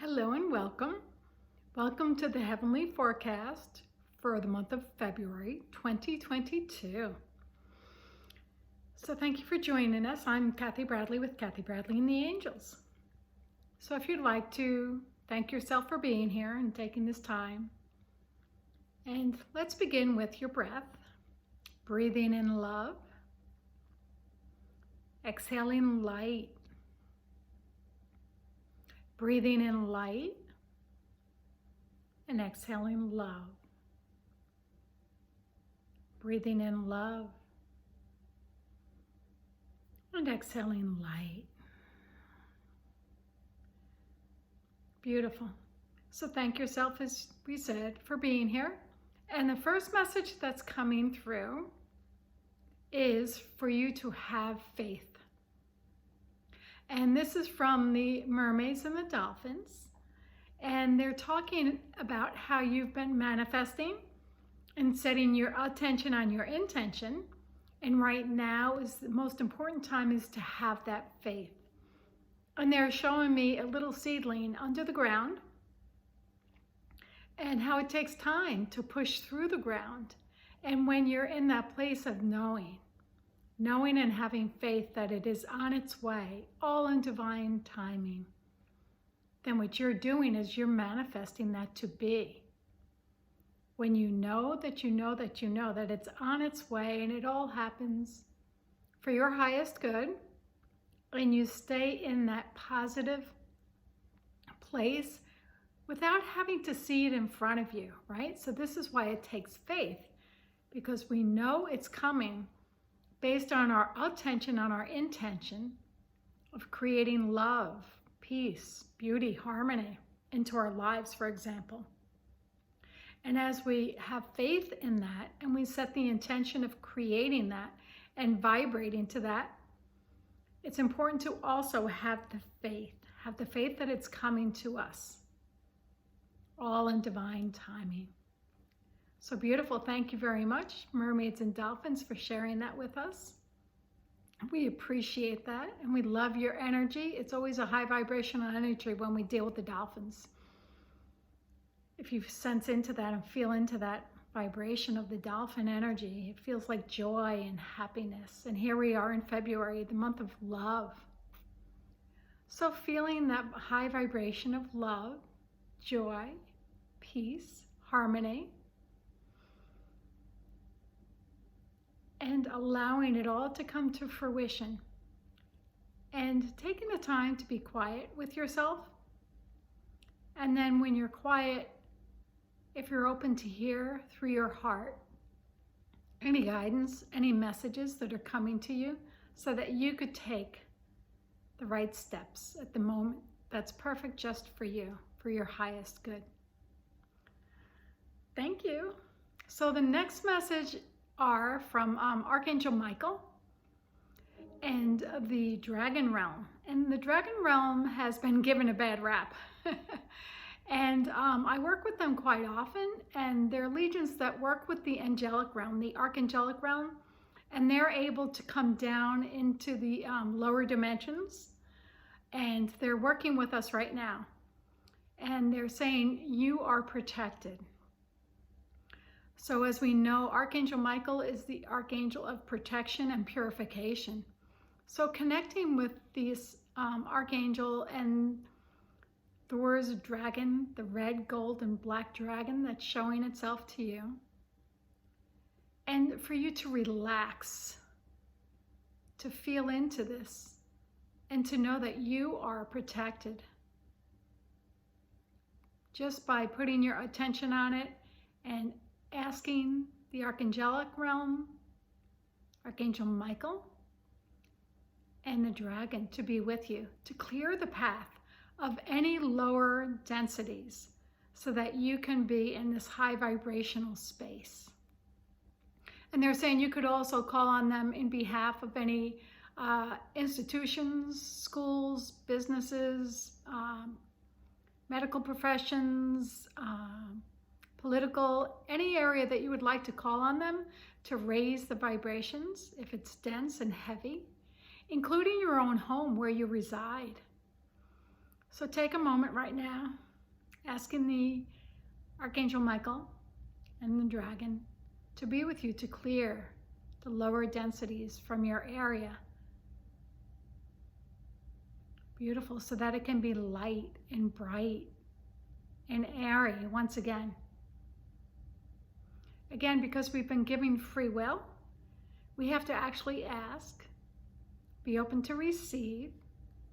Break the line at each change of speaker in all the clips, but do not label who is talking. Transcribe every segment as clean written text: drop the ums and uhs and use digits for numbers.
Hello and welcome. Welcome to the Heavenly Forecast for the month of February 2022. So thank you for joining us. I'm Kathy Bradley with Kathy Bradley and the Angels. So if you'd like to thank yourself for being here and taking this time. And let's begin with your breath. Breathing in love. Exhaling light. Breathing in light and exhaling love. Breathing in love and exhaling light. Beautiful. So thank yourself, as we said, for being here. And the first message that's coming through is for you to have faith. And this is from the mermaids and the dolphins. And they're talking about how you've been manifesting and setting your attention on your intention. And right now is the most important time is to have that faith. And they're showing me a little seedling under the ground and how it takes time to push through the ground. And when you're in that place of knowing and having faith that it is on its way, all in divine timing, then what you're doing is you're manifesting that to be. When you know that you know that you know that it's on its way and it all happens for your highest good, and you stay in that positive place without having to see it in front of you, right? So this is why it takes faith, because we know it's coming based on our attention, on our intention of creating love, peace, beauty, harmony into our lives, for example. And as we have faith in that and we set the intention of creating that and vibrating to that, it's important to also have the faith that it's coming to us, all in divine timing. So beautiful. Thank you very much, mermaids and dolphins, for sharing that with us. We appreciate that, and we love your energy. It's always a high vibrational energy when we deal with the dolphins. If you sense into that and feel into that vibration of the dolphin energy, it feels like joy and happiness. And here we are in February, the month of love. So feeling that high vibration of love, joy, peace, harmony, and allowing it all to come to fruition. And taking the time to be quiet with yourself. And then when you're quiet, if you're open to hear through your heart any guidance, any messages that are coming to you, so that you could take the right steps at the moment that's perfect just for you, for your highest good. Thank you. So the next message are from Archangel Michael and the Dragon Realm. And the Dragon Realm has been given a bad rap. And I work with them quite often, and they're legions that work with the angelic realm, the archangelic realm, and they're able to come down into the lower dimensions, and they're working with us right now. And they're saying, you are protected. So as we know, Archangel Michael is the archangel of protection and purification. So connecting with these archangel and Thor's dragon, the red, gold, and black dragon that's showing itself to you. And for you to relax, to feel into this, and to know that you are protected. Just by putting your attention on it and asking the archangelic realm, Archangel Michael, and the dragon to be with you, to clear the path of any lower densities so that you can be in this high vibrational space. And they're saying you could also call on them in behalf of any institutions, schools, businesses, medical professions, political, any area that you would like to call on them to raise the vibrations if it's dense and heavy, including your own home where you reside. So take a moment right now, asking the Archangel Michael and the dragon to be with you to clear the lower densities from your area. Beautiful, so that it can be light and bright and airy once again. Again, because we've been giving free will, we have to actually ask, be open to receive,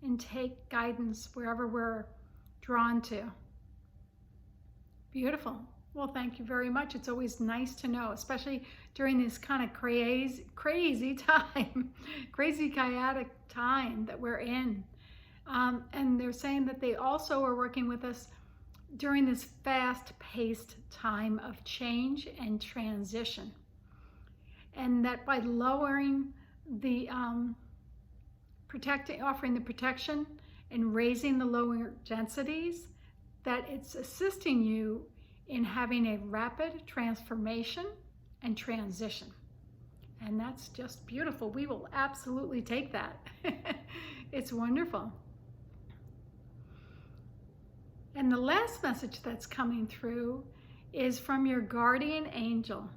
and take guidance wherever we're drawn to. Beautiful. Well, thank you very much. It's always nice to know, especially during this kind of crazy time, crazy chaotic time that we're in. And they're saying that they also are working with us during this fast-paced time of change and transition. And that by lowering the offering the protection and raising the lower densities, that it's assisting you in having a rapid transformation and transition. And that's just beautiful. We will absolutely take that. It's wonderful. And the last message that's coming through is from your guardian angel.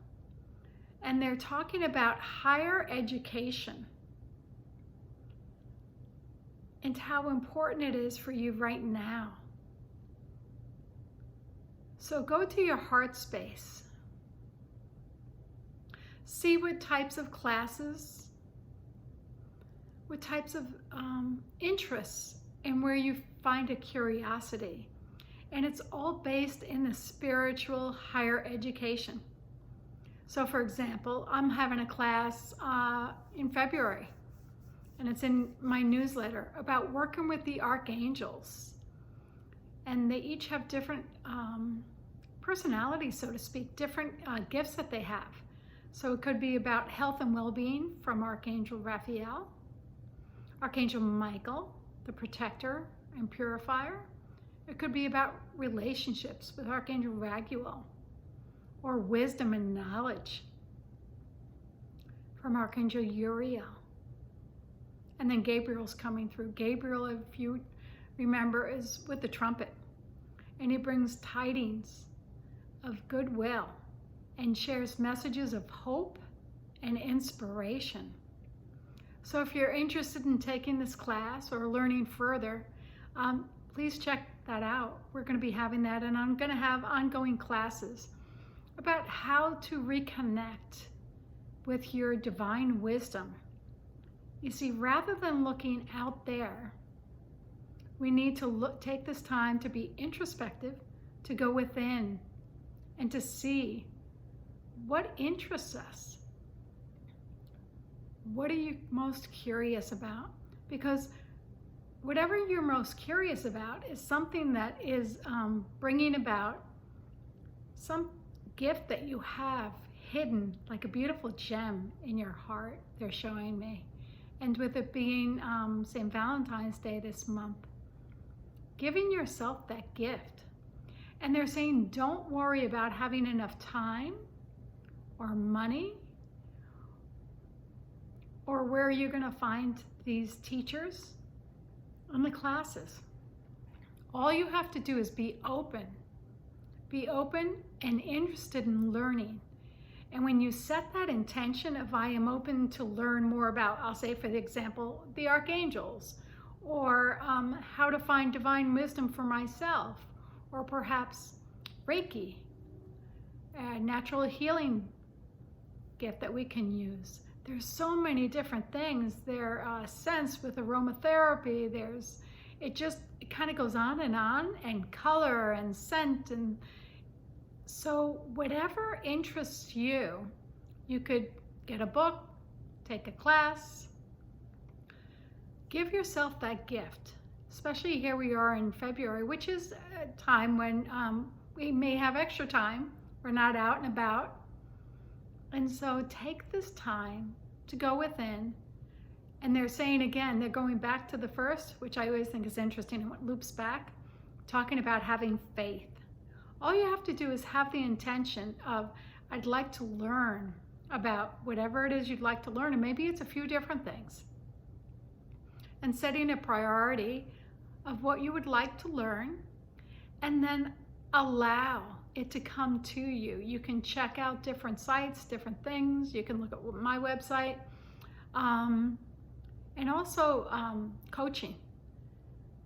And they're talking about higher education and how important it is for you right now. So go to your heart space. See what types of classes, what types of interests, and where you find a curiosity. And it's all based in the spiritual higher education. So for example, I'm having a class in February, and it's in my newsletter, about working with the archangels. And they each have different personalities, so to speak, different gifts that they have. So it could be about health and well-being from Archangel Raphael, Archangel Michael, the protector and purifier. It could be about relationships with Archangel Raguel, or wisdom and knowledge from Archangel Uriel. And then Gabriel's coming through. Gabriel, if you remember, is with the trumpet, and he brings tidings of goodwill and shares messages of hope and inspiration. So if you're interested in taking this class or learning further, please check that out. We're going to be having that, and I'm going to have ongoing classes about how to reconnect with your divine wisdom. You see, rather than looking out there, we need to take this time to be introspective, to go within, and to see what interests us. What are you most curious about? Because whatever you're most curious about is something that is bringing about some gift that you have hidden, like a beautiful gem in your heart, they're showing me. And with it being St. Valentine's Day this month, giving yourself that gift. And they're saying, don't worry about having enough time or money or where you're going to find these teachers on the classes. All you have to do is be open. Be open and interested in learning. And when you set that intention of, I am open to learn more about, I'll say for example, the archangels, or how to find divine wisdom for myself, or perhaps Reiki, a natural healing gift that we can use. There's so many different things. There's sense with aromatherapy. It kind of goes on, and color and scent. And so whatever interests you, you could get a book, take a class, give yourself that gift. Especially here we are in February, which is a time when we may have extra time. We're not out and about. And so take this time to go within. And they're saying again, they're going back to the first, which I always think is interesting, and what loops back, talking about having faith. All you have to do is have the intention of, I'd like to learn about whatever it is you'd like to learn, and maybe it's a few different things. And setting a priority of what you would like to learn, and then allow it to come to you. You can check out different sites, different things. You can look at my website, and also coaching.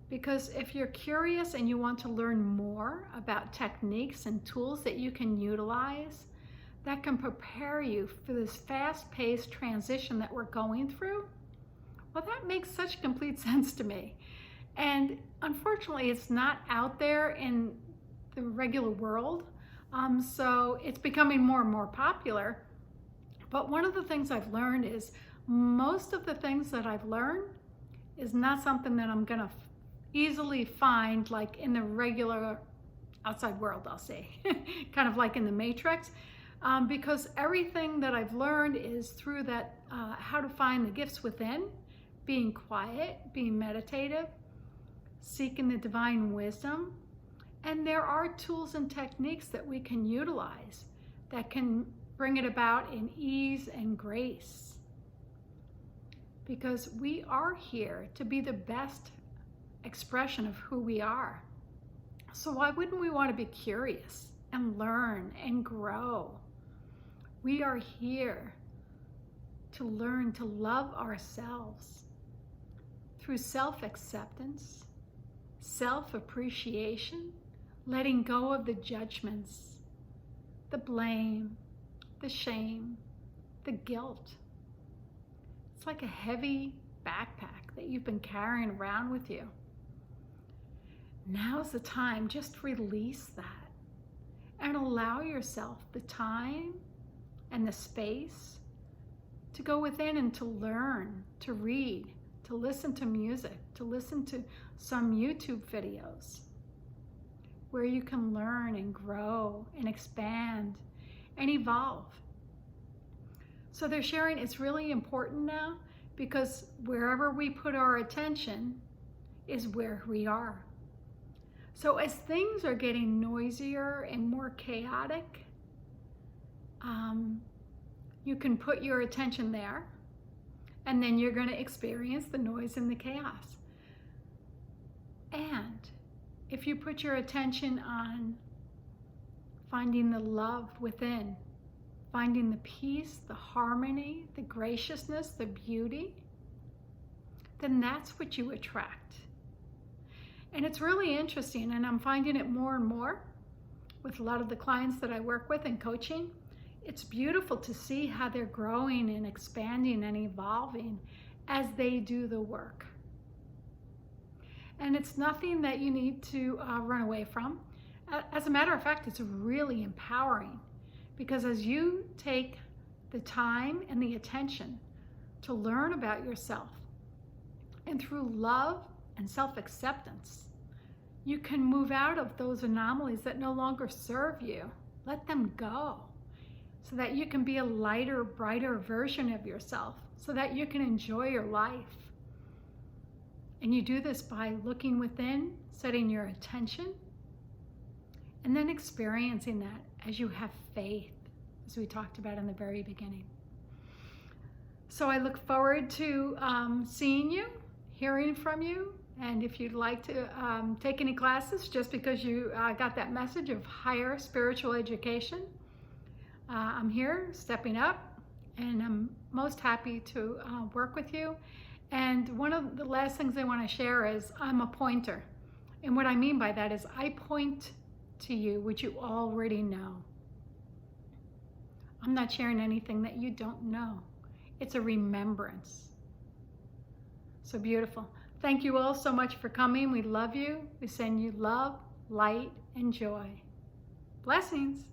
Because if you're curious and you want to learn more about techniques and tools that you can utilize that can prepare you for this fast-paced transition that we're going through, well, that makes such complete sense to me. And unfortunately, it's not out there in the regular world, so it's becoming more and more popular. But one of the things I've learned is most of the things that I've learned is not something that I'm gonna easily find like in the regular outside world, I'll say, kind of like in the Matrix, because everything that I've learned is through that, how to find the gifts within, being quiet, being meditative, seeking the divine wisdom. And there are tools and techniques that we can utilize that can bring it about in ease and grace. Because we are here to be the best expression of who we are. So why wouldn't we want to be curious and learn and grow? We are here to learn to love ourselves through self-acceptance, self-appreciation, letting go of the judgments, the blame, the shame, the guilt. It's like a heavy backpack that you've been carrying around with you. Now's the time, just release that and allow yourself the time and the space to go within and to learn, to read, to listen to music, to listen to some YouTube videos where you can learn and grow and expand and evolve. So they're sharing it's really important now because wherever we put our attention is where we are. So as things are getting noisier and more chaotic, you can put your attention there, and then you're going to experience the noise and the chaos. And if you put your attention on finding the love within, finding the peace, the harmony, the graciousness, the beauty, then that's what you attract. And it's really interesting, and I'm finding it more and more with a lot of the clients that I work with in coaching. It's beautiful to see how they're growing and expanding and evolving as they do the work. And it's nothing that you need to run away from. As a matter of fact, it's really empowering because as you take the time and the attention to learn about yourself, and through love and self-acceptance, you can move out of those anomalies that no longer serve you. Let them go so that you can be a lighter, brighter version of yourself so that you can enjoy your life. And you do this by looking within, setting your attention, and then experiencing that as you have faith, as we talked about in the very beginning. So I look forward to seeing you, hearing from you, and if you'd like to take any classes just because you got that message of higher spiritual education, I'm here stepping up, and I'm most happy to work with you. And one of the last things I want to share is I'm a pointer. And what I mean by that is I point to you what you already know. I'm not sharing anything that you don't know. It's a remembrance. So beautiful. Thank you all so much for coming. We love you. We send you love, light, and joy. Blessings.